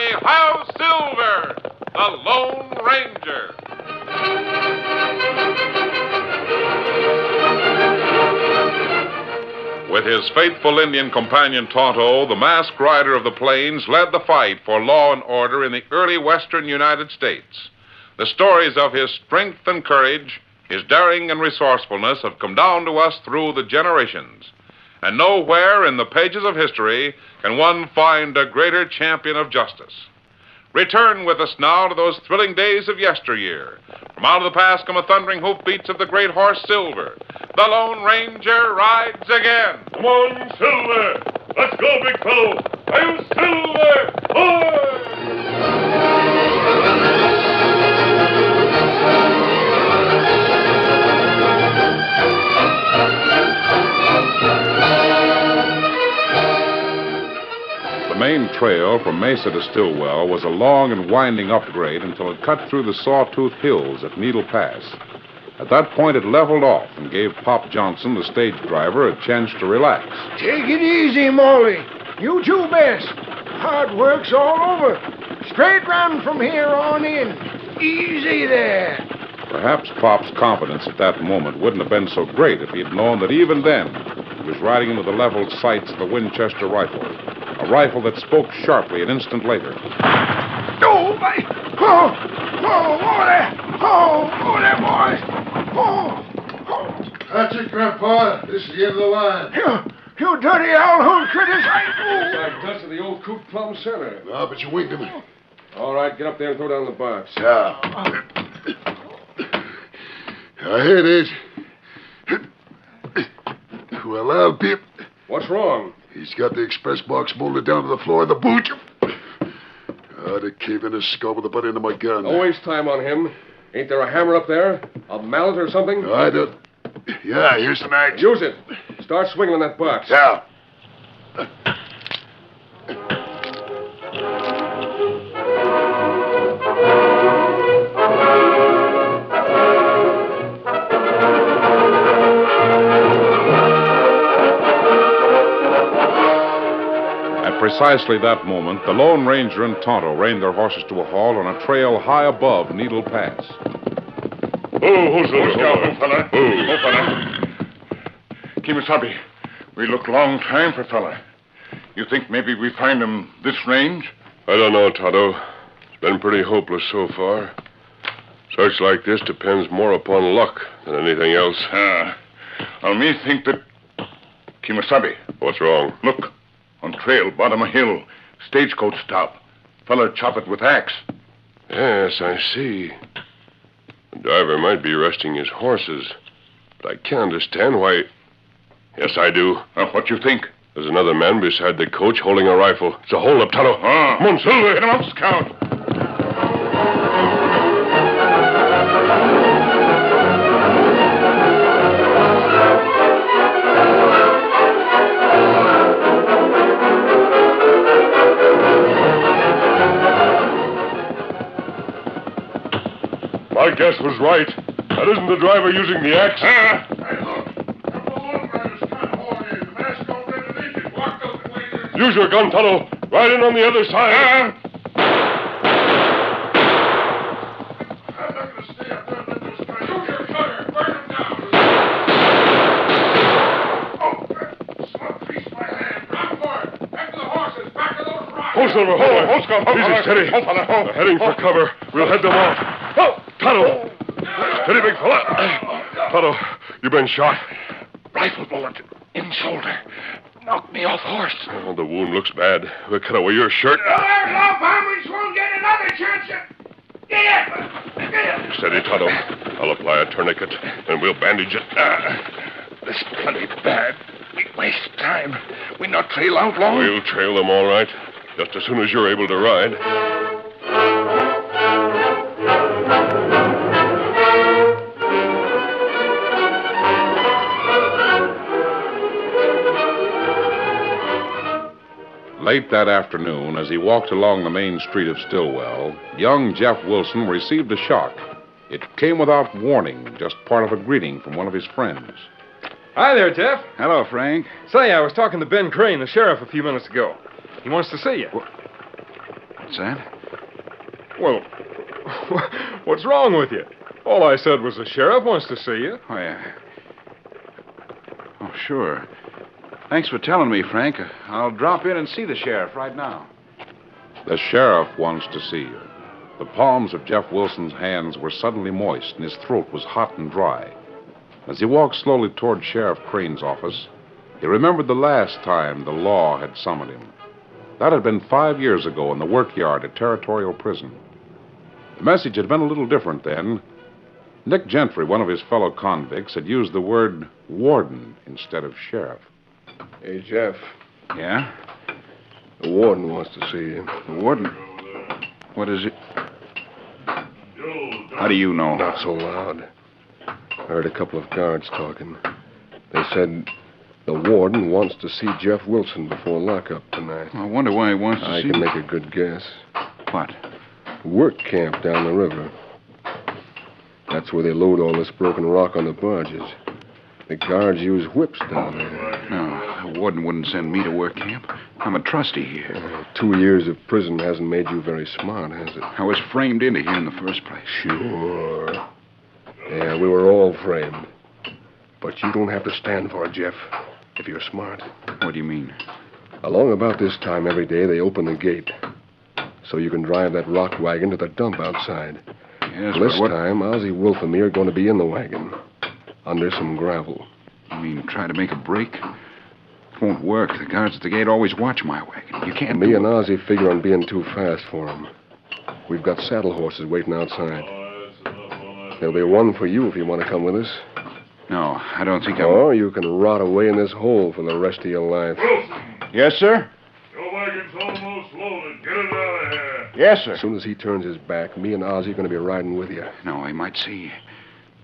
Johnny Howe Silver, the Lone Ranger. With his faithful Indian companion Tonto, the masked rider of the plains led the fight for law and order in the early western United States. The stories of his strength and courage, his daring and resourcefulness have come down to us through the generations. And nowhere in the pages of history can one find a greater champion of justice. Return with us now to those thrilling days of yesteryear. From out of the past come the thundering hoofbeats of the great horse Silver. The Lone Ranger rides again. Come on, Silver! Let's go, big fellow! Are you Silver? The main trail from Mesa to Stillwell was a long and winding upgrade until it cut through the Sawtooth Hills at Needle Pass. At that point, it leveled off and gave Pop Johnson, the stage driver, a chance to relax. Take it easy, Molly. You do best. Hard work's all over. Straight run from here on in. Easy there. Perhaps Pop's confidence at that moment wouldn't have been so great if he'd known that even then he was riding into the leveled sights of the Winchester rifle, a rifle that spoke sharply an instant later. Oh, my... Oh, there, boys. That's it, Grandpa. This is the end of the line. You dirty owl critters. Like dust of the old Coot Plum Center. No, but you winged him. All right, get up there and throw down the box. Yeah. Here it is. Well, I'll be... What's wrong? He's got the express box molded down to the floor of the boot. I'd cave in his skull with the butt end of my gun. Don't waste time on him. Ain't there a hammer up there? A mallet or something? I don't... Yeah, here's an axe. Use it. Start swinging on that box. Yeah. At precisely that moment, the Lone Ranger and Tonto reined their horses to a halt on a trail high above Needle Pass. Oh, fella. Kimasabi, we look long time for fella. You think maybe we find him this range? I don't know, Tonto. It's been pretty hopeless so far. Search like this depends more upon luck than anything else. Well, me think that... Kimasabi. What's wrong? Look, on trail, bottom of hill, stagecoach stop. Fella chop it with axe. Yes, I see. The driver might be resting his horses, but I can't understand why... Yes, I do. What you think? There's another man beside the coach holding a rifle. It's a hold-up, Tonto. Come on, Silver. Get him out, Scout. My guess was right. That isn't the driver using the axe. Hey, look. The balloon rider's trying to haul in. The mask goes underneath it. Walk out the way there. Use your gun, Tonto. Right in on the other side. I'm not going to stay up there and let this guy... Shoot your cutter. Burn him down. Oh, some piece of my hand. Run for it. Back to the horses. Back to those rocks. Hold, Silver. Hold, Scout. Easy, steady. They're heading for cover. We'll head them off. Tonto! Steady, big fella. Tonto, you've been shot. Rifle bullet in shoulder. Knocked me off horse. Oh, the wound looks bad. We'll cut away your shirt. Our bombers won't get another chance to... Get up! Steady, Tonto. I'll apply a tourniquet, and we'll bandage it. This plenty bad. We waste time. We not trail out long. We'll trail them all right, just as soon as you're able to ride. Late that afternoon, as he walked along the main street of Stillwell, young Jeff Wilson received a shock. It came without warning, just part of a greeting from one of his friends. Hi there, Jeff. Hello, Frank. Say, I was talking to Ben Crane, the sheriff, a few minutes ago. He wants to see you. What's that? Well, what's wrong with you? All I said was the sheriff wants to see you. Oh, yeah. Oh, sure. Thanks for telling me, Frank. I'll drop in and see the sheriff right now. The sheriff wants to see you. The palms of Jeff Wilson's hands were suddenly moist, and his throat was hot and dry. As he walked slowly toward Sheriff Crane's office, he remembered the last time the law had summoned him. That had been 5 years ago in the workyard at Territorial Prison. The message had been a little different then. Nick Gentry, one of his fellow convicts, had used the word warden instead of sheriff. Hey, Jeff. Yeah? The warden wants to see you. The warden? What is it? How do you know? Not so loud. I heard a couple of guards talking. They said the warden wants to see Jeff Wilson before lockup tonight. I wonder why he wants to see... I can make a good guess. What? Work camp down the river. That's where they load all this broken rock on the barges. The guards use whips down there. No, the warden wouldn't send me to work camp. I'm a trustee here. 2 years of prison hasn't made you very smart, has it? I was framed into here in the first place. Sure. Yeah, we were all framed. But you don't have to stand for it, Jeff, if you're smart. What do you mean? Along about this time every day, they open the gate. So you can drive that rock wagon to the dump outside. Yes, This but what... time, Ozzie Wolf and me are going to be in the wagon. Under some gravel. You mean try to make a break? It won't work. The guards at the gate always watch my wagon. You can't Me do and it. Ozzie figure on being too fast for them. We've got saddle horses waiting outside. There'll be one for you if you want to come with us. No, I don't think I will. Or you can rot away in this hole for the rest of your life. Yes, sir? Your wagon's almost loaded. Get it out of here. Yes, sir. As soon as he turns his back, me and Ozzie are going to be riding with you. No, he might see.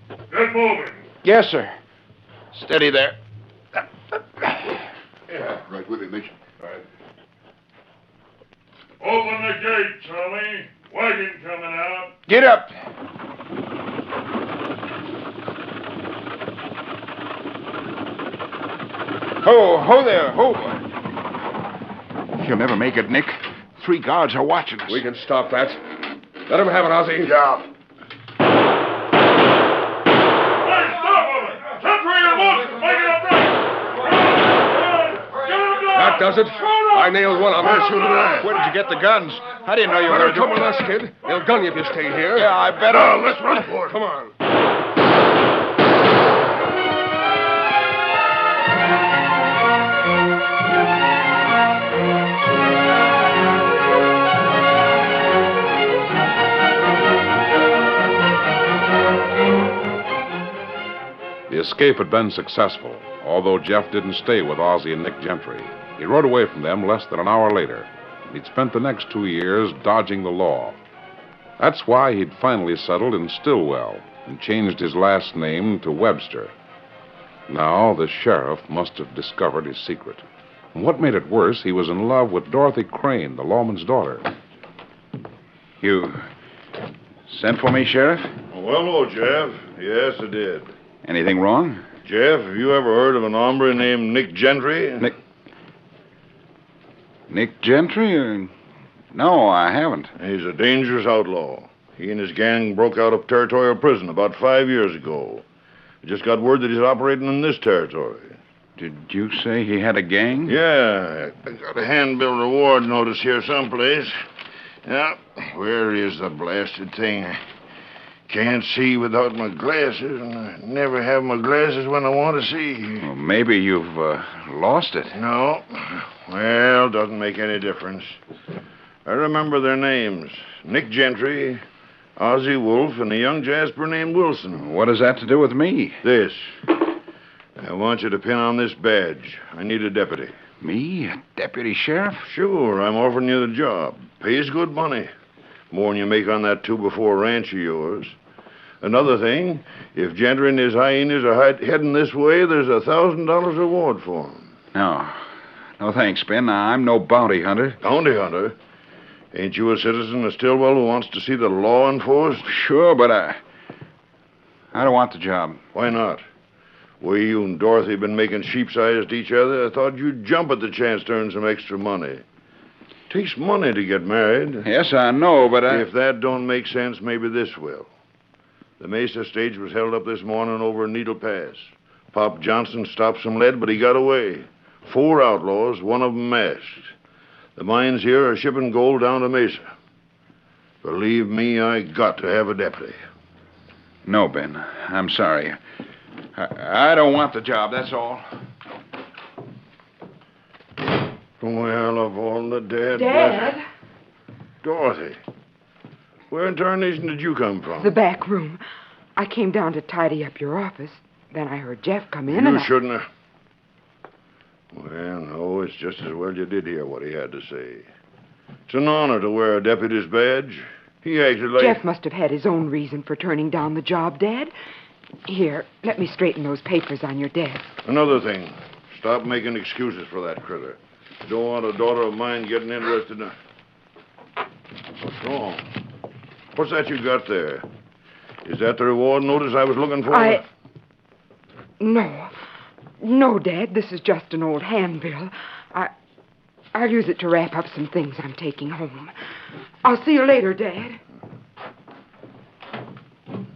Get moving. Yes, sir. Steady there. Yeah, right with you, Nick. Open the gate, Charlie. Wagon coming out. Get up. Ho there, ho. You'll never make it, Nick. 3 guards are watching us. We can stop that. Let him have it, Ozzie. Yeah. Hey, stop him! Set for your boots! Make it up right! That does it. I nailed one of them. So did I. Where did you get the guns? I didn't know you were Better going come with us, kid. They'll gun you if you stay here. Yeah, I bet. Let's run for it. Come on. The escape had been successful, although Jeff didn't stay with Ozzie and Nick Gentry. He rode away from them less than an hour later. He'd spent the next 2 years dodging the law. That's why he'd finally settled in Stillwell and changed his last name to Webster. Now the sheriff must have discovered his secret. And what made it worse, he was in love with Dorothy Crane, the lawman's daughter. You sent for me, Sheriff? Well, hello, Jeff. Yes, I did. Anything wrong? Jeff, have you ever heard of an hombre named Nick Gentry? Nick Gentry? No, I haven't. He's a dangerous outlaw. He and his gang broke out of Territorial Prison about 5 years ago. I just got word that he's operating in this territory. Did you say he had a gang? Yeah, I got a handbill reward notice here someplace. Yeah, where is the blasted thing? I can't see without my glasses, and I never have my glasses when I want to see. Well, maybe you've lost it. No. Well, doesn't make any difference. I remember their names. Nick Gentry, Ozzie Wolf, and a young jasper named Wilson. What has that to do with me? This. I want you to pin on this badge. I need a deputy. Me? A deputy sheriff? Sure, I'm offering you the job. Pays good money. More than you make on that 2x4 ranch of yours. Another thing, if Gentry and his hyenas are heading this way, there's $1,000 reward for them. No. No thanks, Ben. I'm no bounty hunter. Bounty hunter? Ain't you a citizen of Stillwell who wants to see the law enforced? Sure, but I don't want the job. Why not? Way you and Dorothy been making sheep's eyes at each other, I thought you'd jump at the chance to earn some extra money. Takes money to get married. Yes, I know, but If that don't make sense, maybe this will. The Mesa stage was held up this morning over in Needle Pass. Pop Johnson stopped some lead, but he got away. 4 outlaws, one of them masked. The mines here are shipping gold down to Mesa. Believe me, I got to have a deputy. No, Ben. I'm sorry. I don't want the job, that's all. Well, of all the dead... Dad? Dorothy, where in tarnation did you come from? The back room. I came down to tidy up your office. Then I heard Jeff come in You shouldn't have... Well, no, it's just as well you did hear what he had to say. It's an honor to wear a deputy's badge. He acted like... Jeff must have had his own reason for turning down the job, Dad. Here, let me straighten those papers on your desk. Another thing. Stop making excuses for that critter. I don't want a daughter of mine getting interested in... What's wrong? What's that you got there? Is that the reward notice I was looking for? No. No, Dad. This is just an old handbill. I'll use it to wrap up some things I'm taking home. I'll see you later, Dad.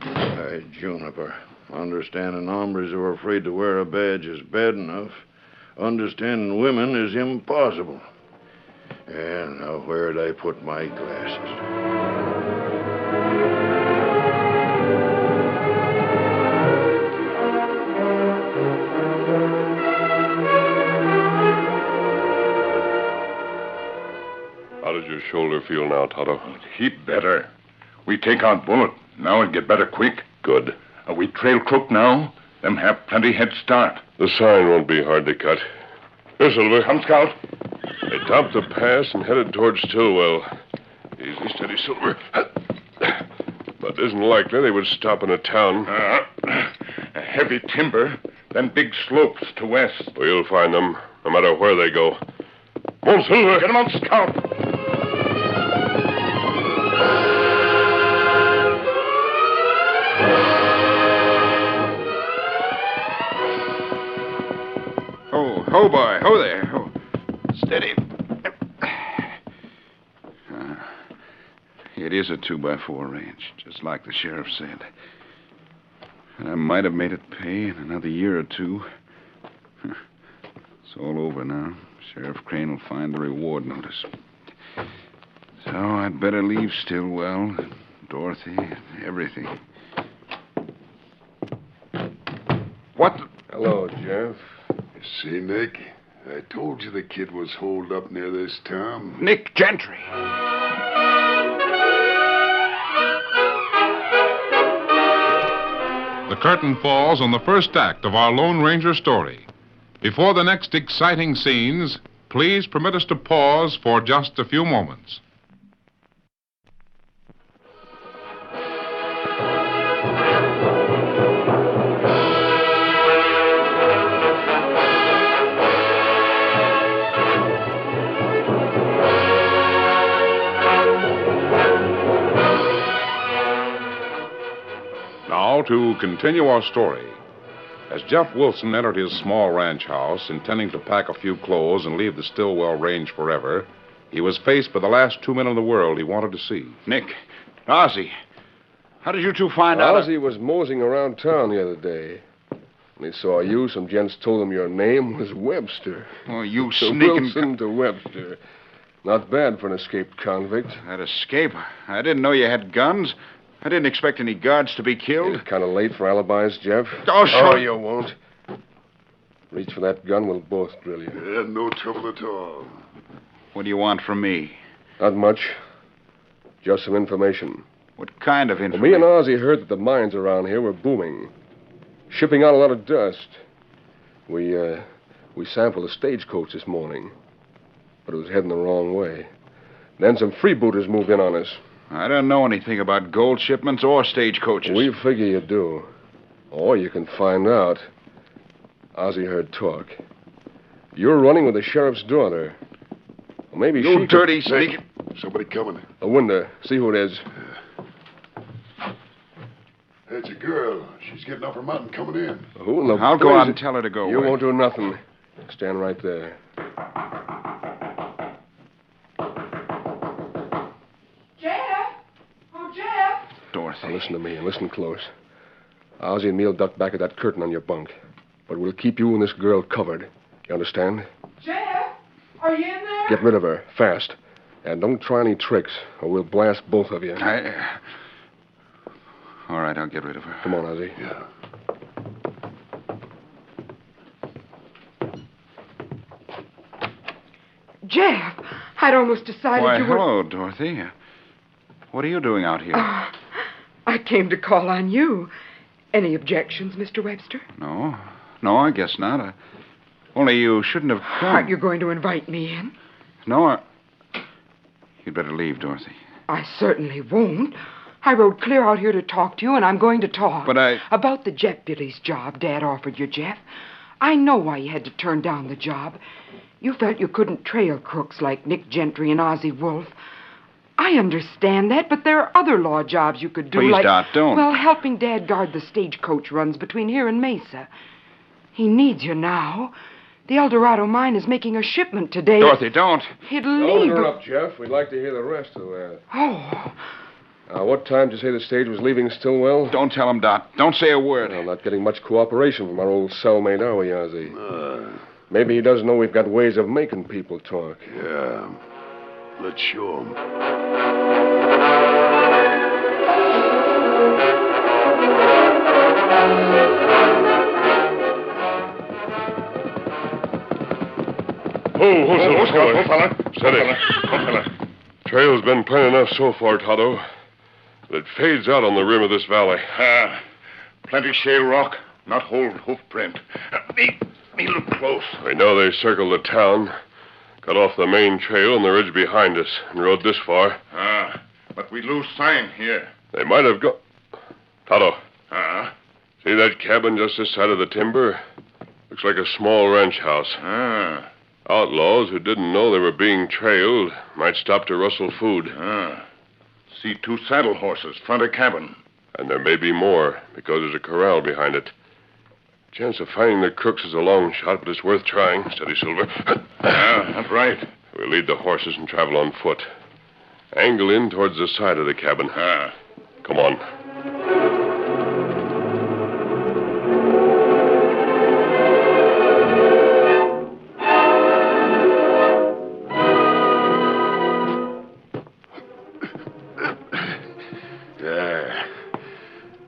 Hey, Juniper. Understanding hombres who are afraid to wear a badge is bad enough. Understanding women is impossible. And now where'd I put my glasses? How does your shoulder feel now, Tonto? Heap better. We take out Bullet. Now it get better quick. Good. We trail Crook now. Them have plenty head start. The sign won't be hard to cut. Here, Silver. Come, Scout. They topped the pass and headed towards Stillwell. Easy, steady, Silver. But it isn't likely they would stop in a town. A heavy timber, then big slopes to west. We'll find them, no matter where they go. Come on, Silver. Get 'em on, Scout. Ho, boy. Ho there. Ho. Steady. It is a 2x4 ranch, just like the sheriff said. And I might have made it pay in another year or two. It's all over now. Sheriff Crane will find the reward notice. So I'd better leave Stillwell, Dorothy, everything. What the... Hello, Jeff. See, Nick, I told you the kid was holed up near this town. Nick Gentry. The curtain falls on the first act of our Lone Ranger story. Before the next exciting scenes, please permit us to pause for just a few moments. Now, to continue our story. As Jeff Wilson entered his small ranch house, intending to pack a few clothes and leave the Stillwell Range forever, he was faced with the last 2 men in the world he wanted to see. Nick, Ozzie, how did you two find out? Ozzie was moseying around town the other day. When he saw you, some gents told him your name was Webster. Oh, you So sneaking... Wilson to Webster. Not bad for an escaped convict. That escape? I didn't know you had guns. I didn't expect any guards to be killed. It's kind of late for alibis, Jeff. Oh, sure. Oh, you won't. Reach for that gun, we'll both drill you. Yeah, no trouble at all. What do you want from me? Not much. Just some information. What kind of Well, information? me and Ozzie heard that the mines around here were booming. Shipping out a lot of dust. We sampled a stagecoach this morning. But it was heading the wrong way. Then some freebooters moved in on us. I don't know anything about gold shipments or stagecoaches. We figure you do. Or you can find out. Ozzie heard talk. You're running with the sheriff's daughter. Well, maybe You she dirty sneak. Somebody coming. A window. See who it is. That's a girl. She's getting off her mountain coming in. Who in the I'll go out blazes- and tell her to go You away. won't do nothing. Stand right there. Dorothy. Now listen to me and listen close. Ozzie and me'll duck back at that curtain on your bunk. But we'll keep you and this girl covered. You understand? Jeff, are you in there? Get rid of her, fast. And don't try any tricks, or we'll blast both of you. All right, I'll get rid of her. Come on, Ozzie. Yeah. Jeff, I'd almost decided Why, you were... hello, Dorothy. What are you doing out here? I came to call on you. Any objections, Mr. Webster? No, I guess not. Only you shouldn't have come. Aren't you going to invite me in? No, You'd better leave, Dorothy. I certainly won't. I rode clear out here to talk to you, and I'm going to talk. But About the deputy's job Dad offered you, Jeff. I know why you had to turn down the job. You felt you couldn't trail crooks like Nick Gentry and Ozzie Wolf. I understand that, but there are other law jobs you could do, Please, like... Dot, don't. Well, helping Dad guard the stagecoach runs between here and Mesa. He needs you now. The El Dorado mine is making a shipment today. Dorothy, don't. He'd Don't leave... interrupt, Jeff. We'd like to hear the rest of that. Oh, What time did you say the stage was leaving Stillwell? Don't tell him, Dot. Don't say a word. Well, not getting much cooperation from our old cellmate, are we, Ozzie? Maybe he doesn't know we've got ways of making people talk. Yeah. Let's show him. Hold fella. Steady. Trail's been plain enough so far, Tonto. But it fades out on the rim of this valley. Plenty shale rock, not whole hoof print. Me look close. We know they circled the town, cut off the main trail on the ridge behind us, and rode this far. But we lose sign here. They might have gone... Tonto. See that cabin just this side of the timber? Looks like a small ranch house. Outlaws who didn't know they were being trailed might stop to rustle food. See 2 saddle horses, front of cabin. And there may be more, because there's a corral behind it. Chance of finding the crooks is a long shot, but it's worth trying. Steady, Silver. That's right. We'll lead the horses and travel on foot. Angle in towards the side of the cabin. Come on.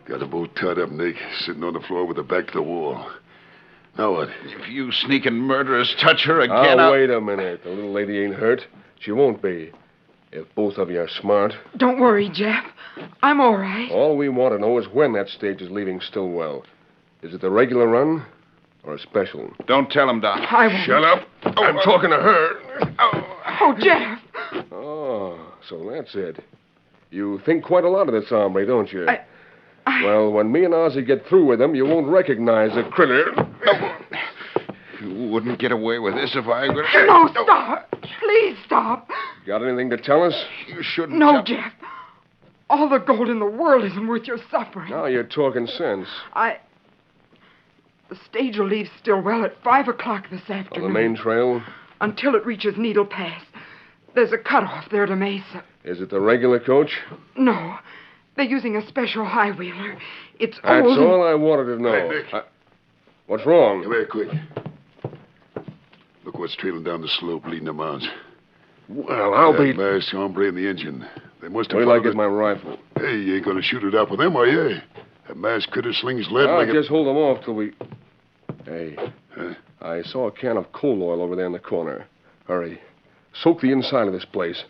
Got the boat tied up, Nick, sitting on the floor with her back to the wall. Now what? If you sneaking murderers touch her again, Wait a minute. The little lady ain't hurt. She won't be. If both of you are smart. don't worry, Jeff. I'm all right. All we want to know is when that stage is leaving Stillwell. Is it the regular run or a special? Don't tell him, Doc. I won't. Shut up. I'm talking to her. Oh, Jeff. Oh, so that's it. You think quite a lot of this hombre, don't you? Well, when me and Ozzie get through with him, you won't recognize the critter. You wouldn't get away with this if I were... No, stop. Please stop. Got anything to tell us? You shouldn't... No, Jeff. All the gold in the world isn't worth your suffering. Now you're talking sense. The stage will leave Stillwell at 5 o'clock this afternoon. On the main trail? Until it reaches Needle Pass. There's a cutoff there to Mesa. Is it the regular coach? No. They're using a special high-wheeler. It's That's old. all I wanted to know. Hey, Nick. What's wrong? Come here, quick. Look what's trailing down the slope leading them out. Well, I'll be... That masked hombre and the engine. They must have... Wait till I get my rifle. Hey, you ain't gonna shoot it up with them, are you? That masked critter slings lead I'll like just hold them off till we... Hey, Huh? I saw a can of coal oil over there in the corner. Hurry. Soak the inside of this place.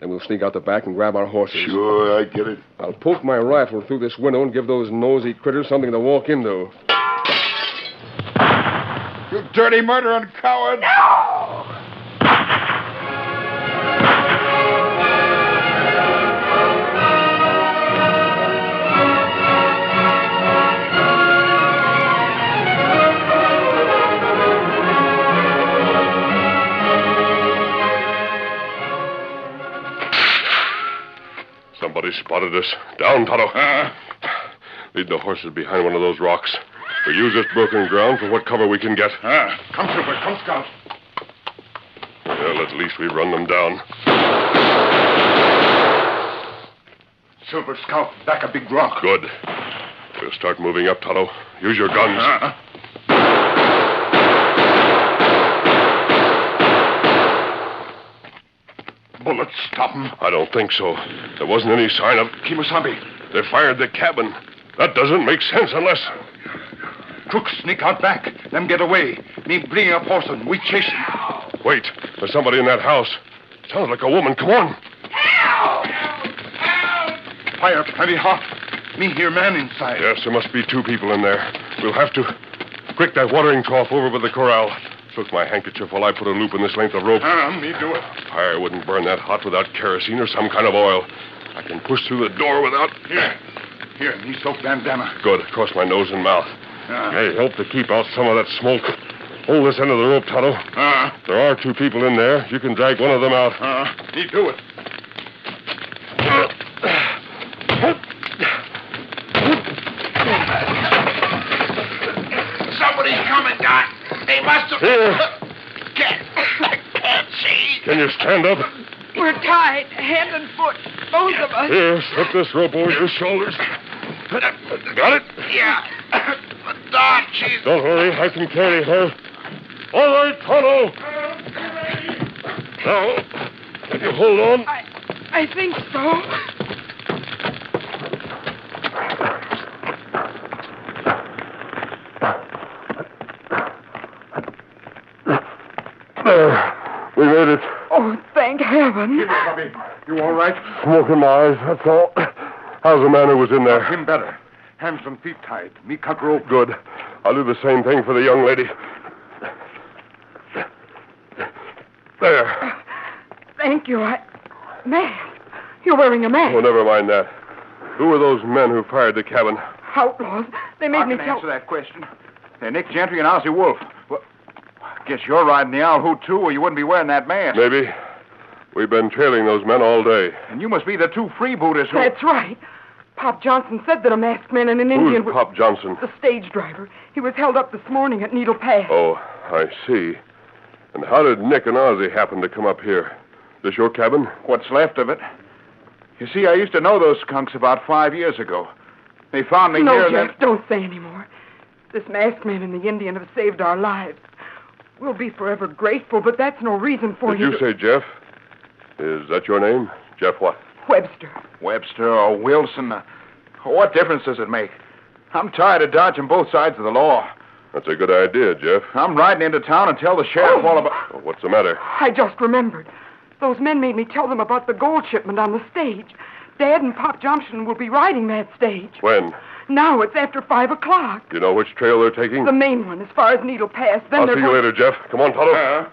Then we'll sneak out the back and grab our horses. Sure, I get it. I'll poke my rifle through this window and give those nosy critters something to walk into. You dirty murdering coward! Somebody spotted us. Down, Tonto. Lead the horses behind one of those rocks. We use this broken ground for what cover we can get. Come, Silver. Come, Scout. Well, at least we run them down. silver scalp back a big rock. Good. We'll start moving up, Tonto. Use your guns. Bullets stop him. I don't think so. There wasn't any sign of... Kimasabi. They fired the cabin. That doesn't make sense unless... Crooks sneak out back. Them get away. Me bring up horse and we chase them. Wait. There's somebody in that house. Sounds like a woman. Come on. Fire plenty hot. Me hear man inside. Yes, there must be 2 people in there. We'll have to... Quick, that watering trough over by the corral. Took my handkerchief while I put a loop in this length of rope. Me do it. Fire wouldn't burn that hot without kerosene or some kind of oil. I can push through the door without... Here, me soap bandana. Good, across my nose and mouth. Hey, help to keep out some of that smoke. Hold this end of the rope, Tonto. There are 2 people in there. You can drag one of them out. Me do it. Somebody's coming, Doc. They must have... Here. I can't see. Can you stand up? We're tied, hand and foot, both of us. Here, slip this rope over your shoulders. Got it? Yeah. But, Doc, she's... Don't worry, I can carry her. All right, Tonto. Now, can you hold on? I think so. There. We made it. Oh, thank heaven. Bobby, you all right? Smoke in my eyes, that's all. How's the man who was in there? Him better. Hands and feet tied. Me cut rope. Good. I'll do the same thing for the young lady. There. Thank you. Mask. You're wearing a mask. Oh, never mind that. Who were those men who fired the cabin? Outlaws. They made me tell... answer that question. They're Nick Gentry and Ozzie Wolf. Well, I guess you're riding the owl hoot, too, or you wouldn't be wearing that mask. Maybe. We've been trailing those men all day. And you must be the 2 freebooters who... That's right. Pop Johnson said that a masked man and an Indian... Who's Pop Johnson? The stage driver. He was held up this morning at Needle Pass. Oh, I see. And how did Nick and Ozzie happen to come up here? This your cabin? What's left of it. You see, I used to know those skunks about 5 years ago. They found me here and Jeff, don't say any more. This masked man and the Indian have saved our lives. We'll be forever grateful, but that's no reason for Did you say Jeff? Is that your name? Jeff what? Webster. Webster or Wilson. What difference does it make? I'm tired of dodging both sides of the law. That's a good idea, Jeff. I'm riding into town and tell the sheriff all about... Oh, what's the matter? I just remembered. Those men made me tell them about the gold shipment on the stage. Dad and Pop Johnson will be riding that stage. When? Now it's after 5 o'clock. Do you know which trail they're taking? The main one, as far as Needle Pass. Then I'll they're see you later, Jeff. Come on, Tonto.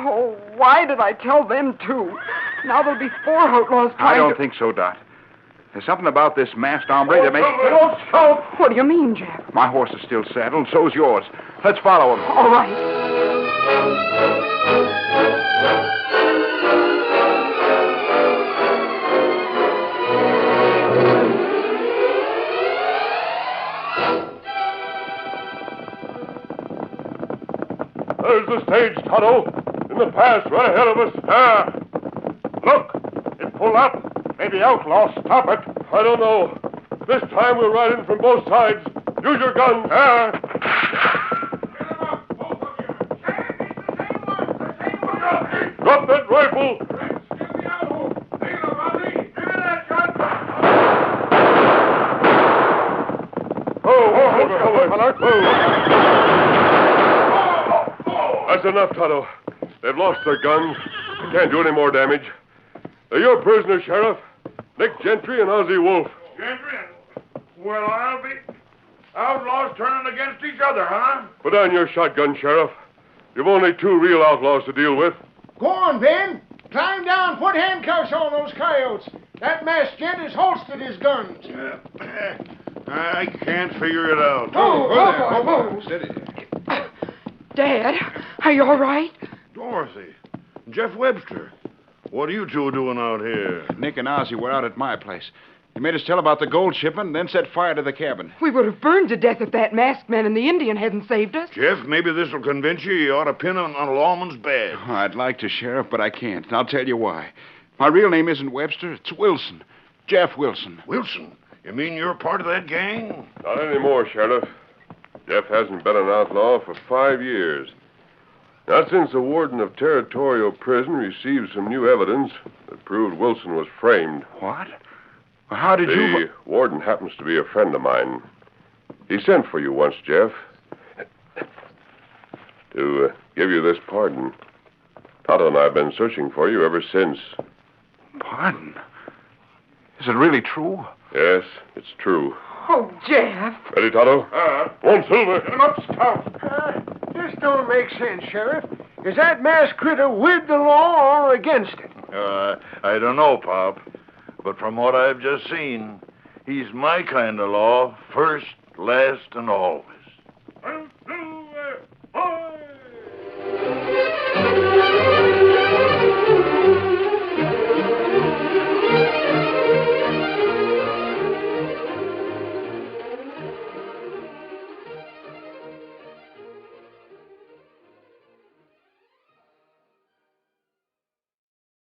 Oh, why did I tell them to? Now there'll be 4 outlaws trying I don't think so, Dot. There's something about this masked hombre that makes... Don't shout! What do you mean, Jeff? My horse is still saddled, so's yours. Let's follow him. All right. There's the stage, Tonto. In the pass, right ahead of us. Look, it pulled up. Maybe outlaws stop it. I don't know. This time we'll ride in from both sides. Use your guns. Drop that rifle. That's enough, Tonto. They've lost their guns. Can't do any more damage. They're your prisoners, Sheriff. Nick Gentry and Ozzie Wolf. Gentry? Well, I'll be... Outlaws turning against each other, huh? Put down your shotgun, Sheriff. You've only 2 real outlaws to deal with. Go on, Ben. Climb down, put handcuffs on those coyotes. That masked gent has holstered his guns. I can't figure it out. Oh, Steady. Dad, are you all right? Dorothy. Jeff Webster. What are you 2 doing out here? Nick and Ozzie were out at my place. They made us tell about the gold shipment and then set fire to the cabin. We would have burned to death if that masked man and the Indian hadn't saved us. Jeff, maybe this will convince you ought to pin on a lawman's badge. I'd like to, Sheriff, but I can't. And I'll tell you why. My real name isn't Webster. It's Wilson. Jeff Wilson. Wilson, you mean you're part of that gang? Not anymore, Sheriff. Jeff hasn't been an outlaw for 5 years. Not since the warden of Territorial Prison received some new evidence that proved Wilson was framed. What? Well, how did you... The warden happens to be a friend of mine. He sent for you once, Jeff, to give you this pardon. Tonto and I have been searching for you ever since. Pardon? Is it really true? Yes, it's true. Oh, Jeff. Ready, Tonto? One silver. This don't make sense, Sheriff. Is that masked critter with the law or against it? I don't know, Pop. But from what I've just seen, he's my kind of law, first, last, and always.